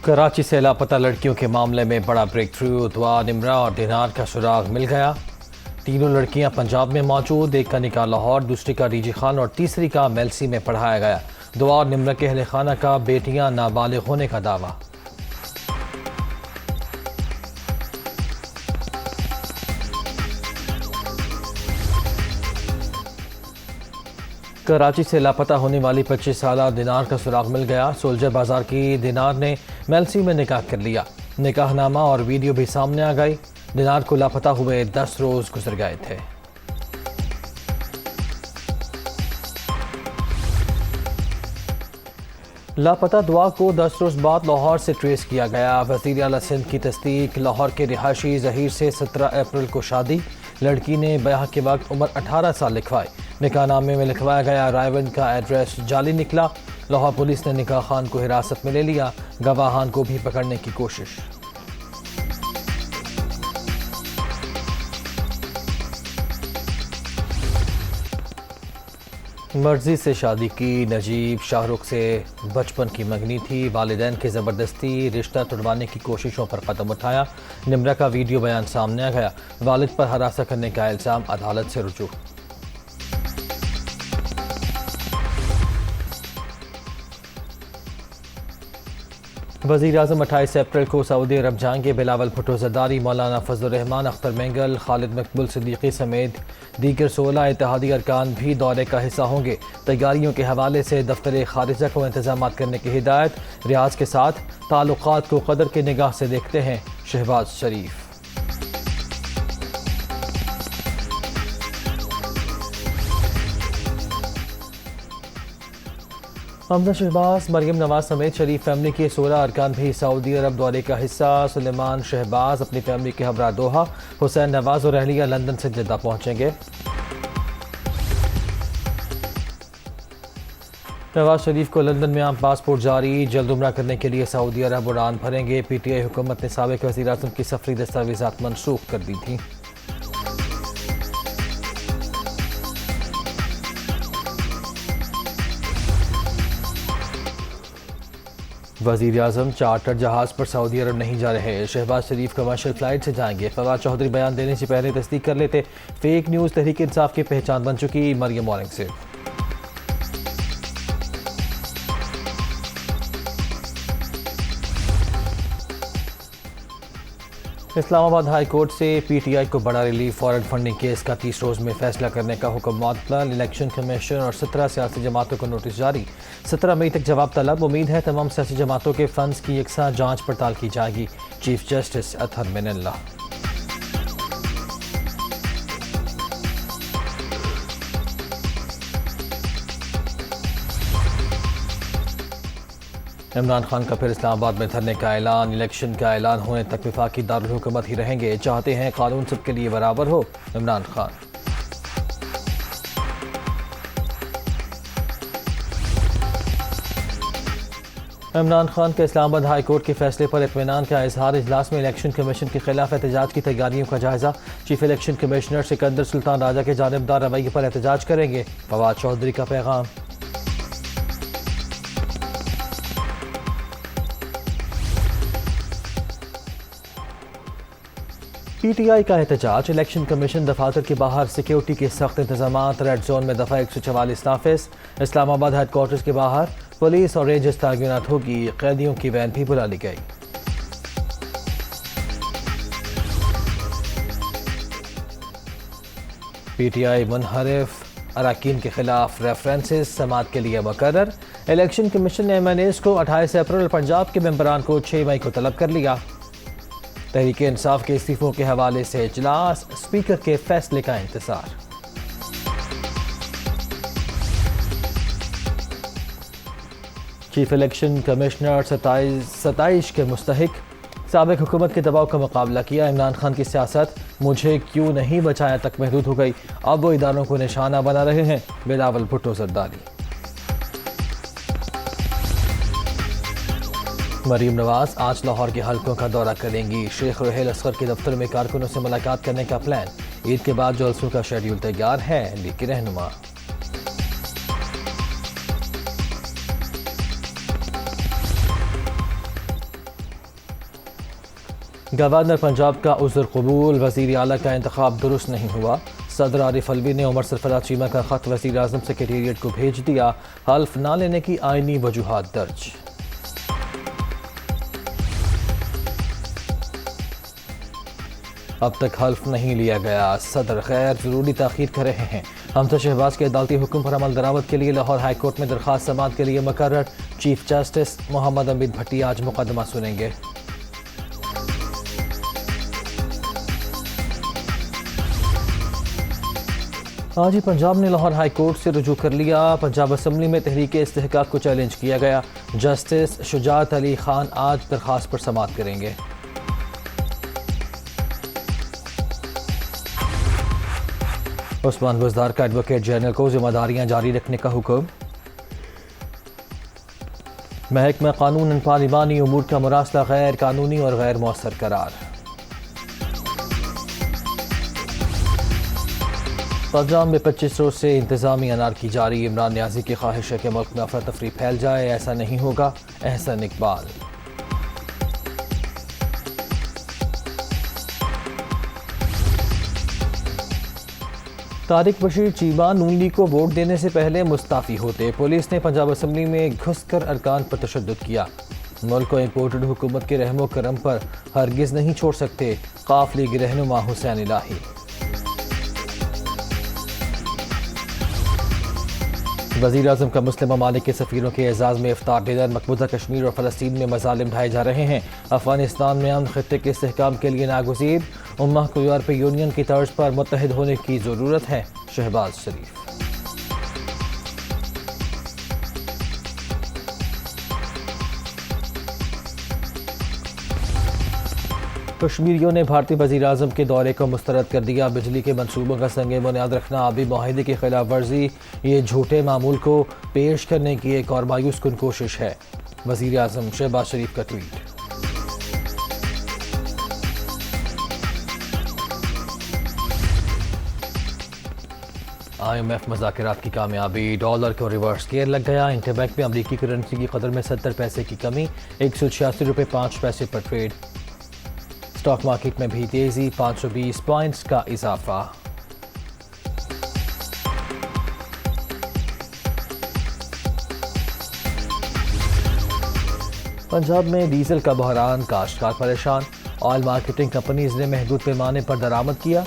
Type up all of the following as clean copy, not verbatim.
کراچی سے لاپتہ لڑکیوں کے معاملے میں بڑا بریک تھرو، دعا، نمرہ اور دینار کا سراغ مل گیا۔ تینوں لڑکیاں پنجاب میں موجود، ایک کا نکاح لاہور، دوسری کا ڈی جی خان اور تیسری کا میلسی میں پڑھایا گیا۔ دعا اور نمرہ کے اہل خانہ کا بیٹیاں نابالغ ہونے کا دعویٰ۔ کراچی سے لاپتہ ہونے والی 25 سالہ دینار کا سراغ مل گیا۔ سولجر بازار کی دینار نے میلسی میں نکاح کر لیا۔ نکاح نامہ اور ویڈیو بھی سامنے آ گئی۔ دینار کو لاپتہ ہوئے 10 روز گزر گئے تھے۔ لاپتہ دعا کو 10 روز بعد لاہور سے ٹریس کیا گیا۔ وزیر اعلیٰ سندھ کی تصدیق۔ لاہور کے رہائشی ظہیر سے 17 اپریل کو شادی۔ لڑکی نے بیاہ کے وقت عمر 18 سال لکھوائی۔ نکاح نامے میں لکھوایا گیا رائے کا ایڈریس جعلی نکلا۔ لاہور پولیس نے نکاح خان کو حراست میں لے لیا۔ گواہان کو بھی پکڑنے کی کوشش۔ مرضی سے شادی کی۔ نجیب شاہ رخ سے بچپن کی منگنی تھی، والدین کی زبردستی رشتہ توڑوانے کی کوششوں پر قدم اٹھایا۔ نمرہ کا ویڈیو بیان سامنے آ گیا۔ والد پر ہراساں کرنے کا الزام، عدالت سے رجوع۔ وزیر اعظم 28 اپریل کو سعودی عرب جائیں گے۔ بلاول بھٹو زرداری، مولانا فضل الرحمان، اختر مینگل، خالد مقبول صدیقی سمیت دیگر 16 اتحادی ارکان بھی دورے کا حصہ ہوں گے۔ تیاریوں کے حوالے سے دفتر خارجہ کو انتظامات کرنے کی ہدایت۔ ریاض کے ساتھ تعلقات کو قدر کی نگاہ سے دیکھتے ہیں شہباز شریف۔ حمزہ شہباز، مریم نواز سمیت شریف فیملی کے 16 ارکان بھی سعودی عرب دورے کا حصہ۔ سلیمان شہباز اپنی فیملی کے ہمراہ دوحہ، حسین نواز اور اہلیہ لندن سے جدہ پہنچیں گے۔ نواز شریف کو لندن میں عام پاسپورٹ جاری، جلد عمرہ کرنے کے لیے سعودی عرب اڑان بھریں گے۔ پی ٹی آئی حکومت نے سابق وزیر اعظم کی سفری دستاویزات منسوخ کر دی تھیں۔ وزیر اعظم چارٹر جہاز پر سعودی عرب نہیں جا رہے۔ شہباز شریف کمرشل فلائٹ سے جائیں گے۔ فواد چودھری بیان دینے سے پہلے تصدیق کر لیتے، فیک نیوز تحریک انصاف کی پہچان بن چکی۔ مریم اورنگ سے اسلام آباد ہائی کورٹ سے پی ٹی آئی کو بڑا ریلیف۔ فارن فنڈنگ کیس کا 30 روز میں فیصلہ کرنے کا حکم معطل۔ الیکشن کمیشن اور 17 سیاسی جماعتوں کو نوٹس جاری۔ 17 مئی تک جواب طلب۔ امید ہے تمام سیاسی جماعتوں کے فنڈز کی یکساں جانچ پڑتال کی جائے گی۔ چیف جسٹس اطہر من اللہ۔ عمران خان کا پھر اسلام آباد میں دھرنے کا اعلان۔ الیکشن کا اعلان ہونے تک وفاقی دارالحکومت ہی رہیں گے، چاہتے ہیں قانون سب کے لیے برابر ہو، عمران خان۔ عمران خان کے اسلام آباد ہائی کورٹ کے فیصلے پر اطمینان کا اظہار۔ اجلاس میں الیکشن کمیشن کے خلاف احتجاج کی تیاریوں کا جائزہ۔ چیف الیکشن کمشنر سکندر سلطان راجہ کے جانبدار رویے پر احتجاج کریں گے، فواد چودھری کا پیغام۔ پی ٹی آئی کا احتجاج۔ الیکشن کمیشن دفاتر کے باہر سیکیورٹی کے سخت انتظامات۔ ریڈ زون میں دفعہ 144 نافذ۔ اسلام آباد ہیڈ کوارٹرز کے باہر پولیس اور رینجرز تعینات ہوگی۔ قیدیوں کی وین بھی بلا لی گئی۔ پی ٹی آئی منحرف اراکین کے خلاف ریفرنسز سماعت کے لیے مقرر۔ الیکشن کمیشن نے ایم این ایز کو 28 اپریل اور پنجاب کے ممبران کو 6 مئی کو طلب کر لیا۔ تحریک انصاف کے استعفوں کے حوالے سے اجلاس، اسپیکر کے فیصلے کا انتظار۔ چیف الیکشن کمشنر 27 کے مستحق۔ سابق حکومت کے دباؤ کا مقابلہ کیا۔ عمران خان کی سیاست مجھے کیوں نہیں بچایا تک محدود ہو گئی، اب وہ اداروں کو نشانہ بنا رہے ہیں، بلاول بھٹو زرداری۔ مریم نواز آج لاہور کے حلقوں کا دورہ کریں گی۔ شیخ رحیل اصغر کے دفتر میں کارکنوں سے ملاقات کرنے کا پلان۔ عید کے بعد جلسوں کا شیڈیول تیار ہے، لیگ کے رہنما۔ گورنر پنجاب کا عذر قبول، وزیر اعلیٰ کا انتخاب درست نہیں ہوا۔ صدر عارف الوی نے عمر سرفراز چیمہ کا خط وزیر اعظم سیکریٹریٹ کو بھیج دیا، حلف نہ لینے کی آئینی وجوہات درج۔ اب تک حلف نہیں لیا گیا، صدر غیر ضروری تاخیر کر رہے ہیں۔ حمزہ شہباز کے عدالتی حکم پر عمل درآمد کے لیے لاہور ہائی کورٹ میں درخواست سماعت کے لیے مقرر۔ چیف جسٹس محمد امید بھٹی آج مقدمہ سنیں گے۔ آج ہی پنجاب نے لاہور ہائی کورٹ سے رجوع کر لیا۔ پنجاب اسمبلی میں تحریک استحقاق کو چیلنج کیا گیا۔ جسٹس شجاعت علی خان آج درخواست پر سماعت کریں گے۔ عثمان بزدار کا ایڈوکیٹ جنرل کو ذمہ داریاں جاری رکھنے کا حکم۔ محکمہ قانون پارلیمانی امور کا مراسلہ غیر قانونی اور غیر مؤثر قرار۔ پنجاب میں 25 روز سے انتظامی انارکی جاری، عمران نیازی کی خواہش ہے کہ ملک میں افراتفری پھیل جائے، ایسا نہیں ہوگا، احسن اقبال۔ طارق بشیر چیمہ نون لیگ کو ووٹ دینے سے پہلے مستعفی ہوتے، پولیس نے پنجاب اسمبلی میں گھس کر ارکان پر تشدد کیا۔ ملک کو امپورٹڈ حکومت کے رحم و کرم پر ہرگز نہیں چھوڑ سکتے، قاف لیگ رہنما حسین الہی۔ وزیر اعظم کا مسلم ممالک کے سفیروں کے اعزاز میں افطار ڈنر، مقبوضہ کشمیر اور فلسطین میں مظالم ڈھائے جا رہے ہیں، افغانستان میں امن خطے کے استحکام کے لیے ناگزیر، امہ کو یورپی یونین کی طرز پر متحد ہونے کی ضرورت ہے، شہباز شریف۔ کشمیریوں نے بھارتی وزیر اعظم کے دورے کو مسترد کر دیا، بجلی کے منصوبوں کا سنگ بنیاد رکھنا آبی معاہدے کی خلاف ورزی، یہ جھوٹے معمول کو پیش کرنے کی ایک اور مایوس کن کوشش ہے، وزیر اعظم شہباز شریف کا ٹویٹ۔ IMF مذاکرات کی کامیابی، ڈالر کو ریورس گیئر لگ گیا، انٹر بینک میں امریکی کرنسی کی قدر میں 70 پیسے کی کمی، 186 روپے 5 پیسے پر ٹریڈ۔ اسٹاک مارکیٹ میں بھی تیزی، 520 پوائنٹس کا اضافہ۔ پنجاب میں ڈیزل کا بحران، کاشتکار پریشان، آئل مارکیٹنگ کمپنیز نے محدود پیمانے پر درآمد کیا،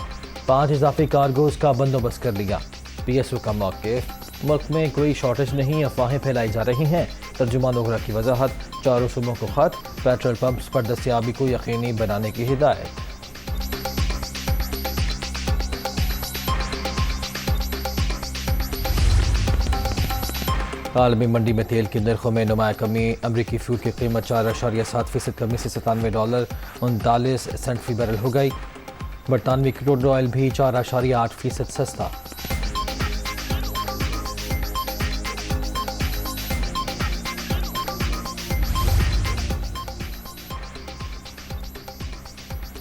5 اضافی کارگوز کا بندوبست کر لیا۔ PSO کا موقف، ملک میں کوئی شارٹیج نہیں، افواہیں پھیلائی جا رہی ہیں، ترجمان اوگرا کی وضاحت، چاروں صوبوں کو خط، پیٹرول پمپس پر دستیابی کو یقینی بنانے کی ہدایت۔ عالمی منڈی میں تیل کی نرخوں میں نمایاں کمی، امریکی فیول کی قیمت 4.7% کمی سے $97.39 فی بیرل ہو گئی، برطانوی کروڈ آئل بھی 4.8% سستا۔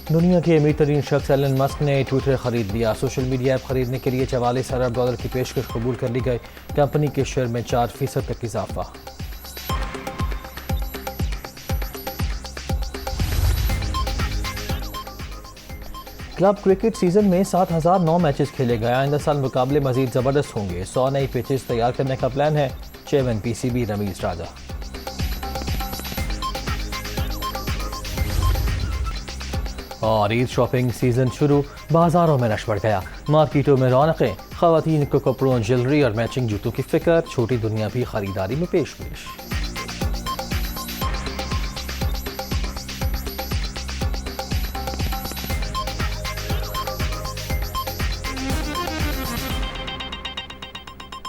دنیا کے امیر ترین شخص ایلن مسک نے ٹویٹر خرید لیا، سوشل میڈیا ایپ خریدنے کے لیے $44 ارب کی پیشکش قبول کر لی گئی، کمپنی کے شیئر میں 4% تک اضافہ۔ کلب کرکٹ سیزن میں 7,009 میچز کھیلے گئے، آئندہ سال مقابلے مزید زبردست ہوں گے، 100 نئی پیچز تیار کرنے کا پلان ہے، چیئرمین PCB رمیز راجہ۔ اور عید شاپنگ سیزن شروع، بازاروں میں رش بڑھ گیا، مارکیٹوں میں رونقیں، خواتین کو کپڑوں، جیولری اور میچنگ جوتوں کی فکر، چھوٹی دنیا بھی خریداری میں پیش پیش۔